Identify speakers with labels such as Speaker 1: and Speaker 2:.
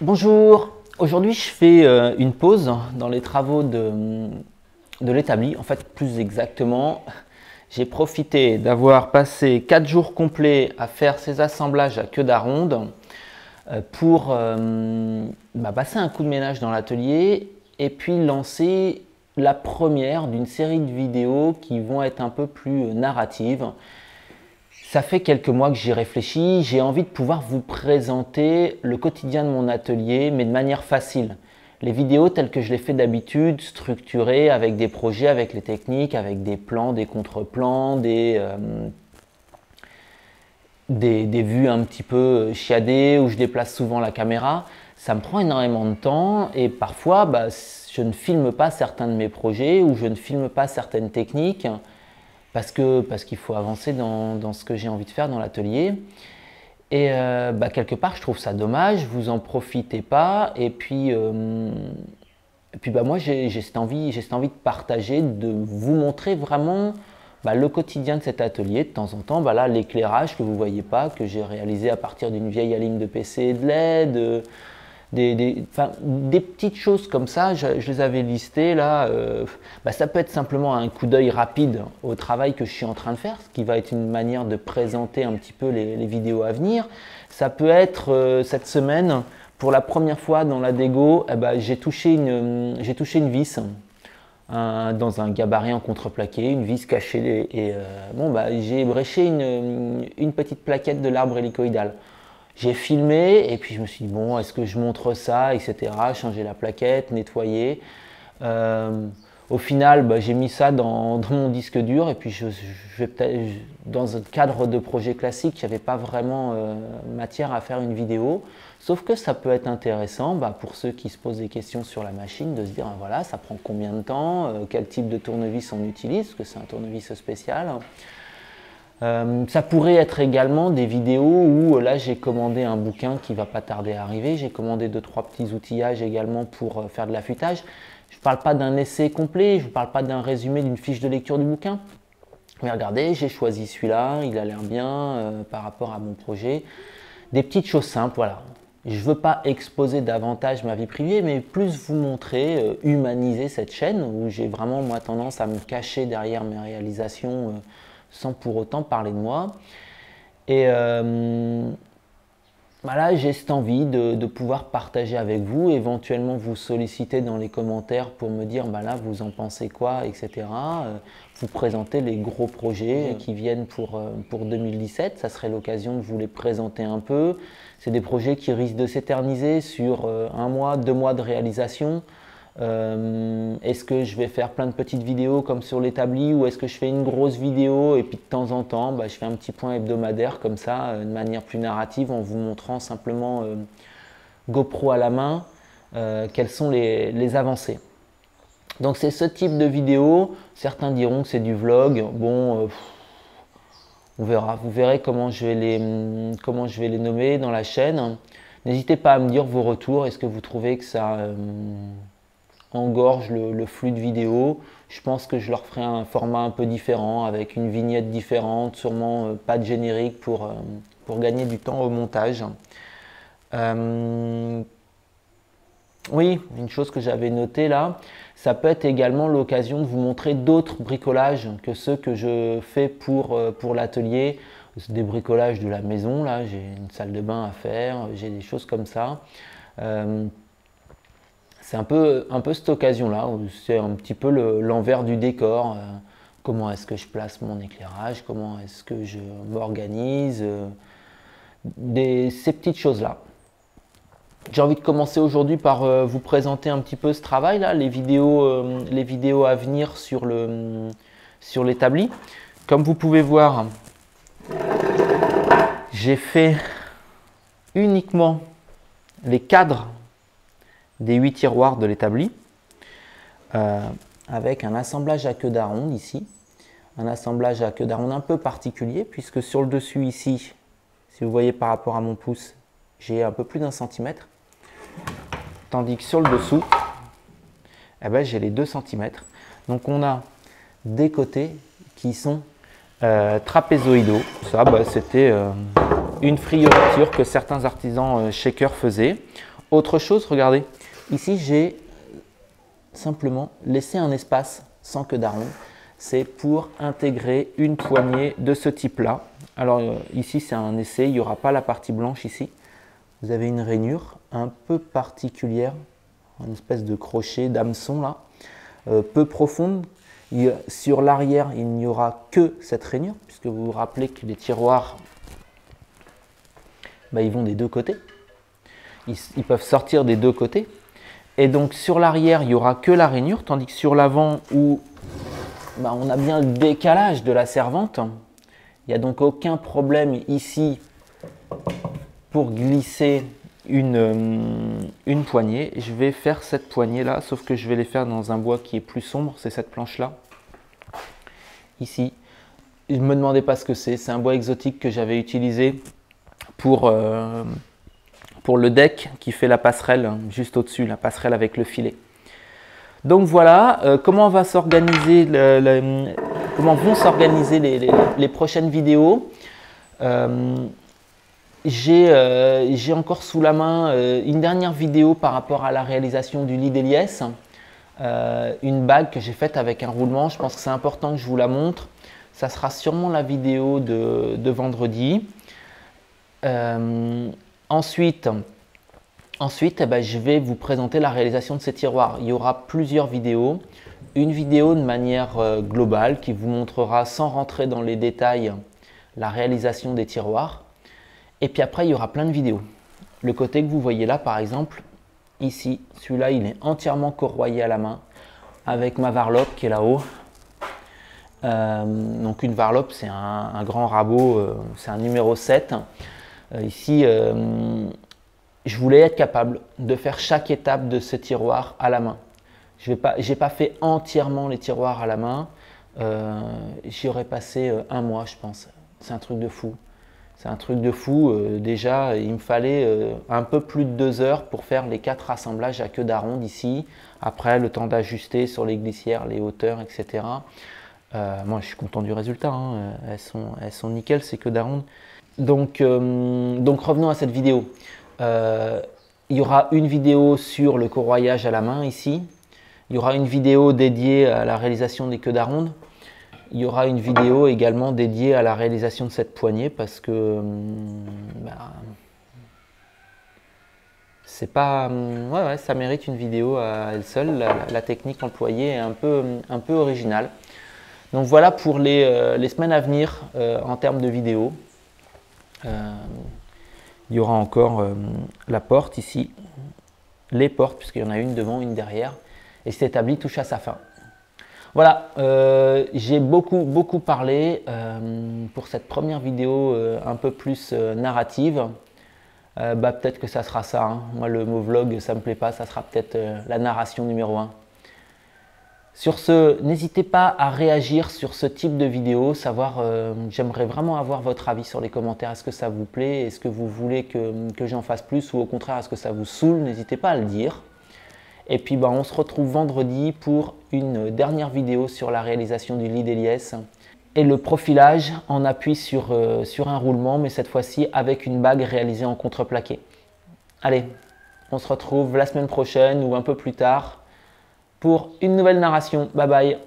Speaker 1: Bonjour, aujourd'hui je fais une pause dans les travaux de l'établi. En fait, plus exactement, j'ai profité d'avoir passé 4 jours complets à faire ces assemblages à queue d'aronde pour passer un coup de ménage dans l'atelier et puis lancer la première d'une série de vidéos qui vont être un peu plus narratives. Ça fait quelques mois que j'y réfléchis, j'ai envie de pouvoir vous présenter le quotidien de mon atelier, mais de manière facile. Les vidéos telles que je les fais d'habitude, structurées, avec des projets, avec les techniques, avec des plans, des contre-plans, des vues un petit peu chiadées, où je déplace souvent la caméra. Ça me prend énormément de temps et parfois je ne filme pas certains de mes projets ou je ne filme pas certaines techniques parce qu'il faut avancer dans ce que j'ai envie de faire dans l'atelier. Et quelque part, je trouve ça dommage, vous en profitez pas. Et puis moi, j'ai cette envie de partager, de vous montrer vraiment le quotidien de cet atelier. De temps en temps, là, l'éclairage que vous voyez pas, que j'ai réalisé à partir d'une vieille alim de PC et de LED, des petites choses comme ça, je les avais listées là. Ça peut être simplement un coup d'œil rapide au travail que je suis en train de faire, ce qui va être une manière de présenter un petit peu les vidéos à venir. Ça peut être cette semaine, pour la première fois dans la dégo, j'ai touché une vis dans un gabarit en contreplaqué, une vis cachée. Et j'ai bréché une petite plaquette de l'arbre hélicoïdal. J'ai filmé et puis je me suis dit, bon, est-ce que je montre ça, etc. Changer la plaquette, nettoyer. Au final, j'ai mis ça dans mon disque dur et puis je vais peut-être, dans un cadre de projet classique, il n'y avait pas vraiment matière à faire une vidéo. Sauf que ça peut être intéressant pour ceux qui se posent des questions sur la machine, de se dire, voilà, ça prend combien de temps, quel type de tournevis on utilise, parce que c'est un tournevis spécial. Ça pourrait être également des vidéos où là j'ai commandé un bouquin qui va pas tarder à arriver, j'ai commandé 2-3 petits outillages également pour faire de l'affûtage. Je ne parle pas d'un essai complet, je ne parle pas d'un résumé d'une fiche de lecture du bouquin. Mais regardez, j'ai choisi celui-là, il a l'air bien par rapport à mon projet. Des petites choses simples, voilà. Je ne veux pas exposer davantage ma vie privée, mais plus vous montrer, humaniser cette chaîne où j'ai vraiment moi tendance à me cacher derrière mes réalisations sans pour autant parler de moi. Et là, j'ai cette envie de pouvoir partager avec vous, éventuellement vous solliciter dans les commentaires pour me dire, là, vous en pensez quoi, etc. Vous présenter les gros projets qui viennent pour 2017. Ça serait l'occasion de vous les présenter un peu. C'est des projets qui risquent de s'éterniser sur 1 mois, 2 mois de réalisation. Est-ce que je vais faire plein de petites vidéos comme sur l'établi ou est-ce que je fais une grosse vidéo et puis de temps en temps je fais un petit point hebdomadaire comme ça de manière plus narrative en vous montrant simplement GoPro à la main quelles sont les avancées. Donc c'est ce type de vidéo. Certains diront que c'est du vlog. Bon, on verra. Vous verrez comment je vais les nommer dans la chaîne. N'hésitez pas à me dire vos retours. Est-ce que vous trouvez que ça engorge le flux de vidéos? Je pense que je leur ferai un format un peu différent avec une vignette différente, sûrement pas de générique pour gagner du temps au montage. Oui, une chose que j'avais notée là, ça peut être également l'occasion de vous montrer d'autres bricolages que ceux que je fais pour l'atelier. Des bricolages de la maison, là j'ai une salle de bain à faire, j'ai des choses comme ça. C'est un peu cette occasion-là, où c'est un petit peu l'envers du décor. Comment est-ce que je place mon éclairage, comment est-ce que je m'organise, ces petites choses-là. J'ai envie de commencer aujourd'hui par vous présenter un petit peu ce travail-là, les vidéos à venir sur l'établi. Comme vous pouvez voir, j'ai fait uniquement les cadres des 8 tiroirs de l'établi avec un assemblage à queue d'aronde ici, un assemblage à queue d'aronde un peu particulier puisque sur le dessus ici, si vous voyez par rapport à mon pouce, j'ai un peu plus d'1 centimètre, tandis que sur le dessous, j'ai les 2 cm. Donc on a des côtés qui sont trapézoïdaux. Ça, c'était une friorature que certains artisans shakers faisaient. Autre chose, regardez. Ici, j'ai simplement laissé un espace sans queue d'aronde. C'est pour intégrer une poignée de ce type-là. Alors ici, c'est un essai. Il n'y aura pas la partie blanche ici. Vous avez une rainure un peu particulière, une espèce de crochet, d'hameçon là, peu profonde. Sur l'arrière, il n'y aura que cette rainure, puisque vous vous rappelez que les tiroirs, ils vont des deux côtés. Ils peuvent sortir des deux côtés. Et donc sur l'arrière, il n'y aura que la rainure, tandis que sur l'avant, où on a bien le décalage de la servante, il n'y a donc aucun problème ici pour glisser une poignée. Je vais faire cette poignée là, sauf que je vais les faire dans un bois qui est plus sombre, c'est cette planche là. Ici, ne me demandez pas ce que c'est un bois exotique que j'avais utilisé pour le deck qui fait la passerelle juste au-dessus, la passerelle avec le filet. Donc voilà, comment vont s'organiser les prochaines vidéos. J'ai encore sous la main une dernière vidéo par rapport à la réalisation du lit d'Eliès. Une bague que j'ai faite avec un roulement. Je pense que c'est important que je vous la montre. Ça sera sûrement la vidéo de vendredi. Ensuite, je vais vous présenter la réalisation de ces tiroirs. Il y aura plusieurs vidéos. Une vidéo de manière globale qui vous montrera sans rentrer dans les détails la réalisation des tiroirs. Et puis après, il y aura plein de vidéos. Le côté que vous voyez là, par exemple, ici, celui-là, il est entièrement corroyé à la main avec ma varlope qui est là-haut. Donc une varlope, c'est un grand rabot, c'est un numéro 7. Ici, je voulais être capable de faire chaque étape de ce tiroir à la main. Je n'ai pas fait entièrement les tiroirs à la main. J'y aurais passé un mois, je pense. C'est un truc de fou. C'est un truc de fou. Déjà, il me fallait un peu plus de 2 heures pour faire les 4 assemblages à queue d'aronde ici. Après, le temps d'ajuster sur les glissières, les hauteurs, etc. Moi, je suis content du résultat. Hein. Elles sont nickel, ces queues d'aronde. Donc revenons à cette vidéo. Il y aura une vidéo sur le corroyage à la main ici. Il y aura une vidéo dédiée à la réalisation des queues d'aronde. Il y aura une vidéo également dédiée à la réalisation de cette poignée parce que c'est pas, ça mérite une vidéo à elle seule. La technique employée est un peu originale. Donc voilà pour les semaines à venir en termes de vidéos. Il y aura encore la porte ici, les portes puisqu'il y en a une devant, une derrière, et cet établi touche à sa fin. Voilà, j'ai beaucoup parlé pour cette première vidéo un peu plus narrative. Peut-être que ça sera ça. Hein. Moi, le mot vlog, ça me plaît pas. Ça sera peut-être la narration numéro 1. Sur ce, n'hésitez pas à réagir sur ce type de vidéo. J'aimerais vraiment avoir votre avis sur les commentaires. Est-ce que ça vous plaît? Est-ce que vous voulez que j'en fasse plus? Ou au contraire, est-ce que ça vous saoule? N'hésitez pas à le dire. Et puis, on se retrouve vendredi pour une dernière vidéo sur la réalisation du lit d'Eliès et le profilage en appui sur un roulement, mais cette fois-ci avec une bague réalisée en contreplaqué. Allez, on se retrouve la semaine prochaine ou un peu plus tard pour une nouvelle narration. Bye bye!